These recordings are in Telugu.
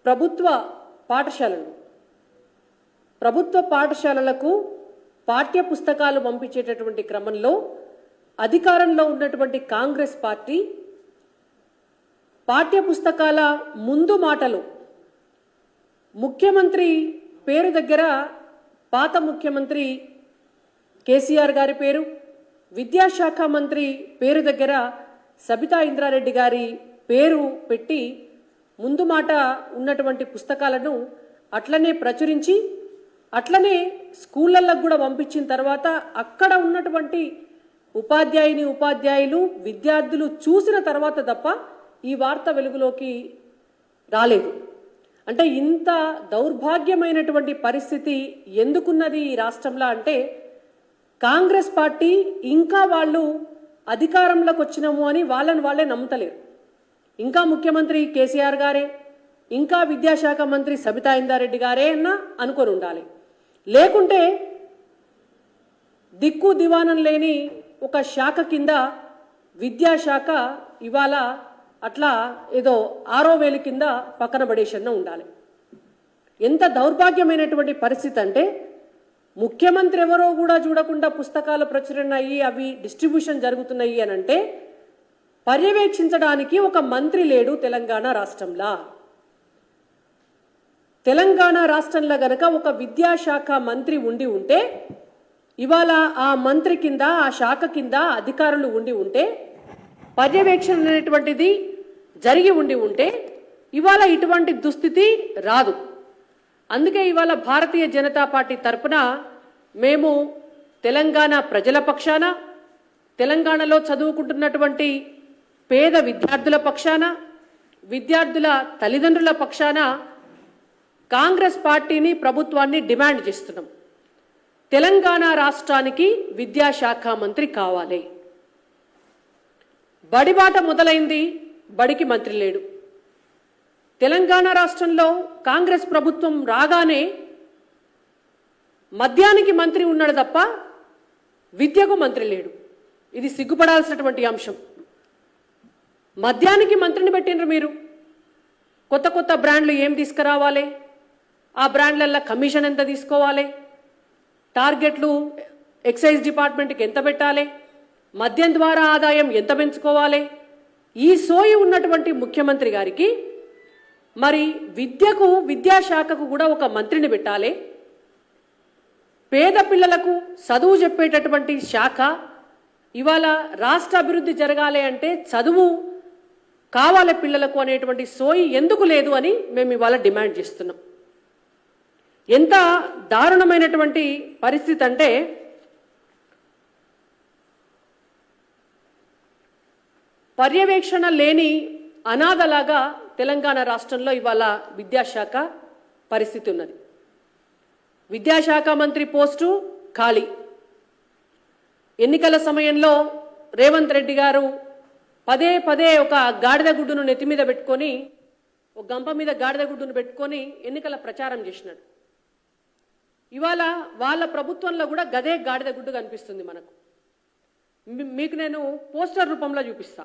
ప్రభుత్వ పాఠశాలలకు పాఠ్య పుస్తకాలు పంపించేటటువంటి క్రమంలో అధికారంలో ఉన్నటువంటి కాంగ్రెస్ పార్టీ పాఠ్య పుస్తకాల ముందు మాటలు ముఖ్యమంత్రి పేరు దగ్గర పాత ముఖ్యమంత్రి కేసీఆర్ గారి పేరు, విద్యాశాఖ మంత్రి పేరు దగ్గర సబితా ఇంద్రారెడ్డి గారి పేరు పెట్టి ముందు మాట ఉన్నటువంటి పుస్తకాలను అట్లనే ప్రచురించి అట్లనే స్కూళ్ళల్లో కూడా పంపించిన తర్వాత అక్కడ ఉన్నటువంటి ఉపాధ్యాయులు విద్యార్థులు చూసిన తర్వాత తప్ప ఈ వార్త వెలుగులోకి రాలేదు. అంటే ఇంత దౌర్భాగ్యమైనటువంటి పరిస్థితి ఎందుకున్నది ఈ రాష్ట్రంలో అంటే కాంగ్రెస్ పార్టీ ఇంకా వాళ్ళు అధికారంలోకి వచ్చినాము అని వాళ్ళే నమ్ముతలేరు. ఇంకా ముఖ్యమంత్రి కేసీఆర్ గారే, ఇంకా విద్యాశాఖ మంత్రి సబితా ఇంద్రారెడ్డి గారే అన్న అనుకొని ఉండాలి. లేకుంటే దిక్కు దివానం లేని ఒక శాఖ కింద విద్యాశాఖ ఇవాళ అట్లా ఏదో ఆరో వేలు కింద పక్కన పడేసన్న ఉండాలి. ఎంత దౌర్భాగ్యమైనటువంటి పరిస్థితి అంటే ముఖ్యమంత్రి ఎవరో కూడా చూడకుండా పుస్తకాలు ప్రచురణ అయ్యి అవి డిస్ట్రిబ్యూషన్ జరుగుతున్నాయి అని అంటే పర్యవేక్షించడానికి ఒక మంత్రి లేడు తెలంగాణ రాష్ట్రంలో. తెలంగాణ రాష్ట్రంలో గనక ఒక విద్యాశాఖ మంత్రి ఉండి ఉంటే ఇవాళ ఆ మంత్రి కింద ఆ శాఖ కింద అధికారులు ఉండి ఉంటే పర్యవేక్షణ అనేటువంటిది జరిగి ఉండి ఉంటే ఇవాళ ఇటువంటి దుస్థితి రాదు. అందుకే ఇవాళ భారతీయ జనతా పార్టీ తరఫున మేము తెలంగాణ ప్రజల పక్షాన, తెలంగాణలో చదువుకుంటున్నటువంటి పేద విద్యార్థుల పక్షాన, విద్యార్థుల తల్లిదండ్రుల పక్షాన కాంగ్రెస్ పార్టీని ప్రభుత్వాన్ని డిమాండ్ చేస్తున్నాం. తెలంగాణ రాష్ట్రానికి విద్యాశాఖ మంత్రి కావాలి. బడిబాట మొదలైంది, బడికి మంత్రి లేడు. తెలంగాణ రాష్ట్రంలో కాంగ్రెస్ ప్రభుత్వం రాగానే మద్యానికి మంత్రి ఉన్నాడు తప్ప విద్యకు మంత్రి లేడు. ఇది సిగ్గుపడాల్సినటువంటి అంశం. మద్యానికి మంత్రిని పెట్టినరు మీరు. కొత్త కొత్త బ్రాండ్లు ఏం తీసుకురావాలి, ఆ బ్రాండ్లల్లో కమిషన్ ఎంత తీసుకోవాలి, టార్గెట్లు ఎక్సైజ్ డిపార్ట్మెంట్కి ఎంత పెట్టాలి, మద్యం ద్వారా ఆదాయం ఎంత పెంచుకోవాలి, ఈ సోయి ఉన్నటువంటి ముఖ్యమంత్రి గారికి మరి విద్యకు విద్యాశాఖకు కూడా ఒక మంత్రిని పెట్టాలి. పేద పిల్లలకు చదువు చెప్పేటటువంటి శాఖ ఇవాళ రాష్ట్ర అభివృద్ధి జరగాలి అంటే చదువు కావాలి పిల్లలకు అనేటువంటి సోయి ఎందుకు లేదు అని మేము ఇవాళ డిమాండ్ చేస్తున్నాం. ఎంత దారుణమైనటువంటి పరిస్థితి అంటే పర్యవేక్షణ లేని అనాథలాగా తెలంగాణ రాష్ట్రంలో ఇవాళ విద్యాశాఖ పరిస్థితి ఉన్నది. విద్యాశాఖ మంత్రి పోస్టు ఖాళీ. ఎన్నికల సమయంలో రేవంత్ రెడ్డి గారు పదే పదే ఒక గాడిద గుడ్డును నెత్తి మీద పెట్టుకొని, ఒక గంప మీద గాడిద గుడ్డును పెట్టుకొని ఎన్నికల ప్రచారం చేసినాడు. ఇవాళ వాళ్ళ ప్రభుత్వంలో కూడా గదే గాడిద గుడ్డు కనిపిస్తుంది మనకు. మీకు నేను పోస్టర్ రూపంలో చూపిస్తా.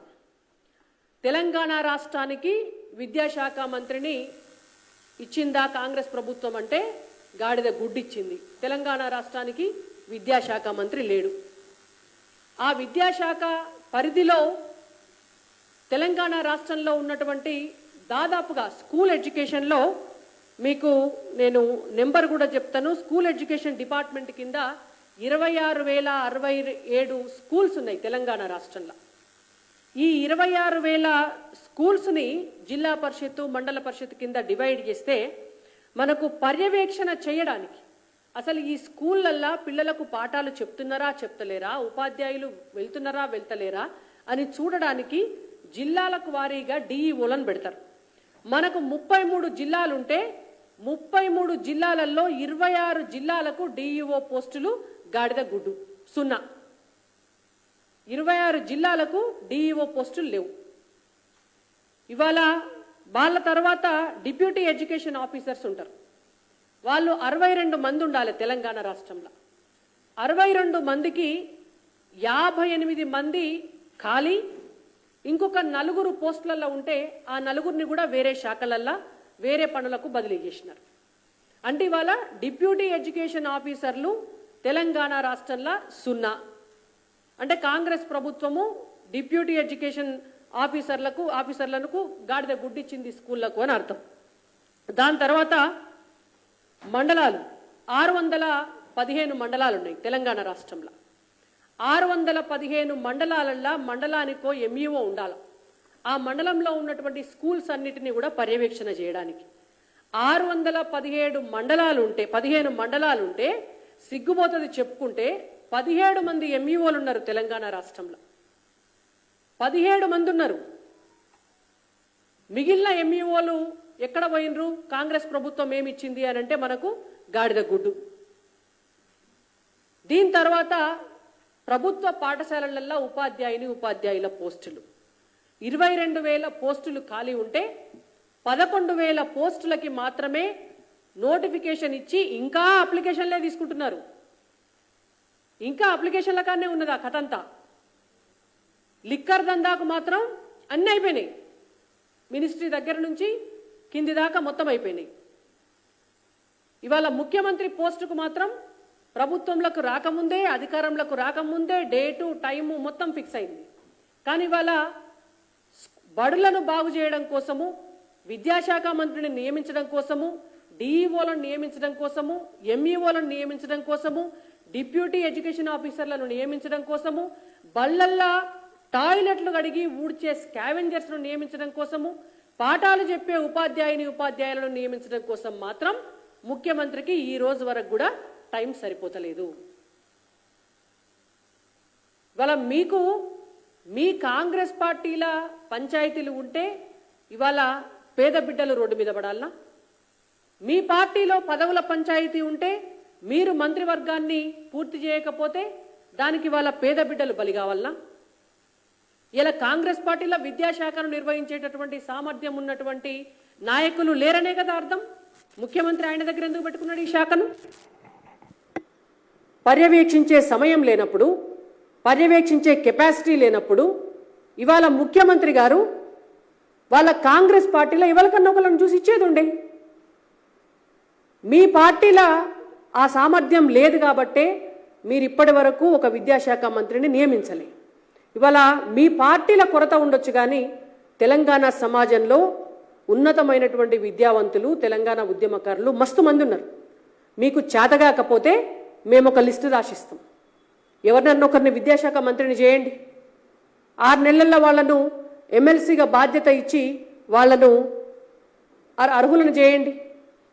తెలంగాణ రాష్ట్రానికి విద్యాశాఖ మంత్రిని ఇచ్చిందా కాంగ్రెస్ ప్రభుత్వం అంటే గాడిద గుడ్డు ఇచ్చింది. తెలంగాణ రాష్ట్రానికి విద్యాశాఖ మంత్రి లేడు. ఆ విద్యాశాఖ పరిధిలో తెలంగాణ రాష్ట్రంలో ఉన్నటువంటి దాదాపుగా స్కూల్ ఎడ్యుకేషన్లో మీకు నేను నెంబర్ కూడా చెప్తాను. స్కూల్ ఎడ్యుకేషన్ డిపార్ట్మెంట్ కింద 26,067 స్కూల్స్ ఉన్నాయి తెలంగాణ రాష్ట్రంలో. ఈ 26,000 స్కూల్స్ని జిల్లా పరిషత్తు మండల పరిషత్ కింద డివైడ్ చేస్తే మనకు పర్యవేక్షణ చేయడానికి అసలు ఈ స్కూళ్ళల్లో పిల్లలకు పాఠాలు చెప్తున్నారా చెప్తలేరా, ఉపాధ్యాయులు వెళ్తున్నారా వెళ్తలేరా అని చూడడానికి జిల్లాలకు వారీగా డిఈఓలను పెడతారు. మనకు 33 జిల్లాలుంటే 33 జిల్లాలలో 26 జిల్లాలకు డిఈఓ పోస్టులు గాడిద గుడ్డు 0. 26 జిల్లాలకు డిఈఓ పోస్టులు లేవు. ఇవాళ వాళ్ళ తర్వాత డిప్యూటీ ఎడ్యుకేషన్ ఆఫీసర్స్ ఉంటారు. వాళ్ళు 62 మంది ఉండాలి తెలంగాణ రాష్ట్రంలో. 62 మందికి 58 మంది ఖాళీ, ఇంకొక 4 పోస్టులలో ఉంటే ఆ 4ని కూడా వేరే శాఖలల్లో వేరే పనులకు బదిలీ చేసినారు. అంటే ఇవాళ డిప్యూటీ ఎడ్యుకేషన్ ఆఫీసర్లు తెలంగాణ రాష్ట్రంలో 0. అంటే కాంగ్రెస్ ప్రభుత్వము డిప్యూటీ ఎడ్యుకేషన్ ఆఫీసర్లకు గాడిద గుడ్డిచ్చింది స్కూళ్లకు అని అర్థం. దాని తర్వాత మండలాలు 615 మండలాలు ఉన్నాయి తెలంగాణ రాష్ట్రంలో. 615 మండలాలల్లో మండలానికో ఎంఈఓ ఉండాలి. ఆ మండలంలో ఉన్నటువంటి స్కూల్స్ అన్నిటినీ కూడా పర్యవేక్షణ చేయడానికి 617 మండలాలు ఉంటే 15 మండలాలు ఉంటే సిగ్గుపోతుంది చెప్పుకుంటే 17 మంది ఎంఈఓలు ఉన్నారు తెలంగాణ రాష్ట్రంలో. 17 మంది ఉన్నారు. మిగిలిన ఎంఈఓలు ఎక్కడ పోయినరు? కాంగ్రెస్ ప్రభుత్వం ఏమిచ్చింది అని అంటే మనకు గాడిద గుడ్డు. దీని తర్వాత ప్రభుత్వ పాఠశాలలలో ఉపాధ్యాయుల పోస్టులు 22,000 పోస్టులు ఖాళీ ఉంటే 11,000 పోస్టులకి మాత్రమే నోటిఫికేషన్ ఇచ్చి ఇంకా అప్లికేషన్లే తీసుకుంటున్నారు. ఇంకా అప్లికేషన్ల కానే ఉన్నది ఆ కథ అంతా. లిక్కర్ దందాకు మాత్రం అన్నీ అయిపోయినాయి. మినిస్ట్రీ దగ్గర నుంచి కింది దాకా మొత్తం అయిపోయినాయి. ఇవాళ ముఖ్యమంత్రి పోస్టుకు మాత్రం ప్రభుత్వంలోకి రాకముందే అధికారంలోకి రాకముందే డేటు టైము మొత్తం ఫిక్స్ అయింది. కానీ ఇవాళ బడులను బాగు చేయడం కోసము విద్యాశాఖ మంత్రిని నియమించడం కోసము డిఈఓలను నియమించడం కోసము ఎంఈఓలను నియమించడం కోసము డిప్యూటీ ఎడ్యుకేషన్ ఆఫీసర్లను నియమించడం కోసము బళ్ళల్లా టాయిలెట్లు కడిగి ఊడ్చే స్కావెంజర్స్ను నియమించడం కోసము పాఠాలు చెప్పే ఉపాధ్యాయులను నియమించడం కోసం మాత్రం ముఖ్యమంత్రికి ఈ రోజు వరకు కూడా టైం సరిపోతలేదు. ఇవాళ మీకు మీ కాంగ్రెస్ పార్టీల పంచాయతీలు ఉంటే ఇవాళ పేద బిడ్డలు రోడ్డు మీద పడాలనా? మీ పార్టీలో పదవుల పంచాయతీ ఉంటే మీరు మంత్రివర్గాన్ని పూర్తి చేయకపోతే దానికి వాళ్ళ పేద బిడ్డలు బలి కావాలనా? ఇలా కాంగ్రెస్ పార్టీలో విద్యాశాఖను నిర్వహించేటటువంటి సామర్థ్యం ఉన్నటువంటి నాయకులు లేరనే కదా అర్థం. ముఖ్యమంత్రి ఆయన దగ్గర ఎందుకు పెట్టుకున్నాడు ఈ శాఖను? పర్యవేక్షించే సమయం లేనప్పుడు, పర్యవేక్షించే కెపాసిటీ లేనప్పుడు ఇవాళ ముఖ్యమంత్రి గారు వాళ్ళ కాంగ్రెస్ పార్టీలో ఎవరికన్నా ఒకళ్ళని చూసి ఇచ్చేది ఉండే. మీ పార్టీలో ఆ సామర్థ్యం లేదు కాబట్టే మీరు ఇప్పటి వరకు ఒక విద్యాశాఖ మంత్రిని నియమించలే. ఇవాళ మీ పార్టీల కొరత ఉండొచ్చు కానీ తెలంగాణ సమాజంలో ఉన్నతమైనటువంటి విద్యావంతులు తెలంగాణ ఉద్యమకారులు మస్తు మంది ఉన్నారు. మీకు చేతగాకపోతే మేము ఒక లిస్టు రాసిస్తాం. ఎవరినన్నా ఒకరిని విద్యాశాఖ మంత్రిని చేయండి. 6 నెలల్లో వాళ్ళను ఎమ్మెల్సీగా బాధ్యత ఇచ్చి వాళ్ళను అర్హులను చేయండి.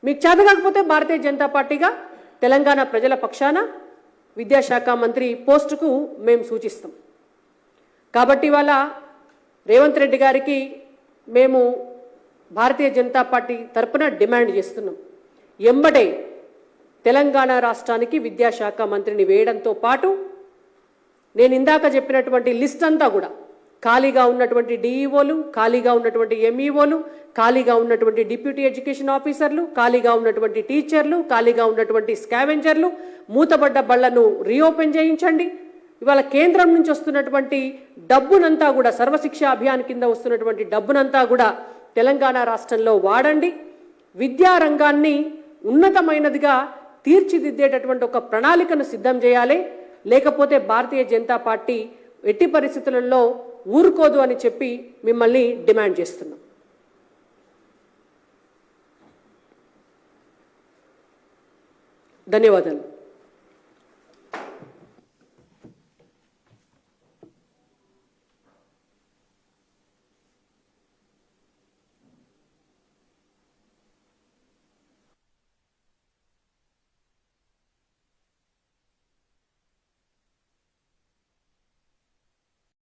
మీకు చేతగాకపోతే భారతీయ జనతా పార్టీగా తెలంగాణ ప్రజల పక్షాన విద్యాశాఖ మంత్రి పోస్టుకు మేము సూచిస్తాం. కాబట్టి ఇవాళ రేవంత్ రెడ్డి గారికి మేము భారతీయ జనతా పార్టీ తరపున డిమాండ్ చేస్తున్నాం. ఎంబడే తెలంగాణ రాష్ట్రానికి విద్యాశాఖ మంత్రిని వేయడంతో పాటు నేను ఇందాక చెప్పినటువంటి లిస్ట్ అంతా కూడా ఖాళీగా ఉన్నటువంటి డిఈఓలు, ఖాళీగా ఉన్నటువంటి ఎంఈఓలు, ఖాళీగా ఉన్నటువంటి డిప్యూటీ ఎడ్యుకేషన్ ఆఫీసర్లు, ఖాళీగా ఉన్నటువంటి టీచర్లు, ఖాళీగా ఉన్నటువంటి స్కావెంజర్లు, మూతబడ్డ బళ్లను రీఓపెన్ చేయించండి. ఇవాళ కేంద్రం నుంచి వస్తున్నటువంటి డబ్బునంతా కూడా సర్వశిక్ష అభియాన్ కింద వస్తున్నటువంటి డబ్బునంతా కూడా తెలంగాణ రాష్ట్రంలో వాడండి. విద్యారంగాన్ని ఉన్నతమైనదిగా తీర్చిదిద్దేటటువంటి ఒక ప్రణాళికను సిద్ధం చేయాలి. లేకపోతే భారతీయ జనతా పార్టీ ఎట్టి పరిస్థితులలో ఊరుకోదు అని చెప్పి మిమ్మల్ని డిమాండ్ చేస్తున్నాం. ధన్యవాదాలు.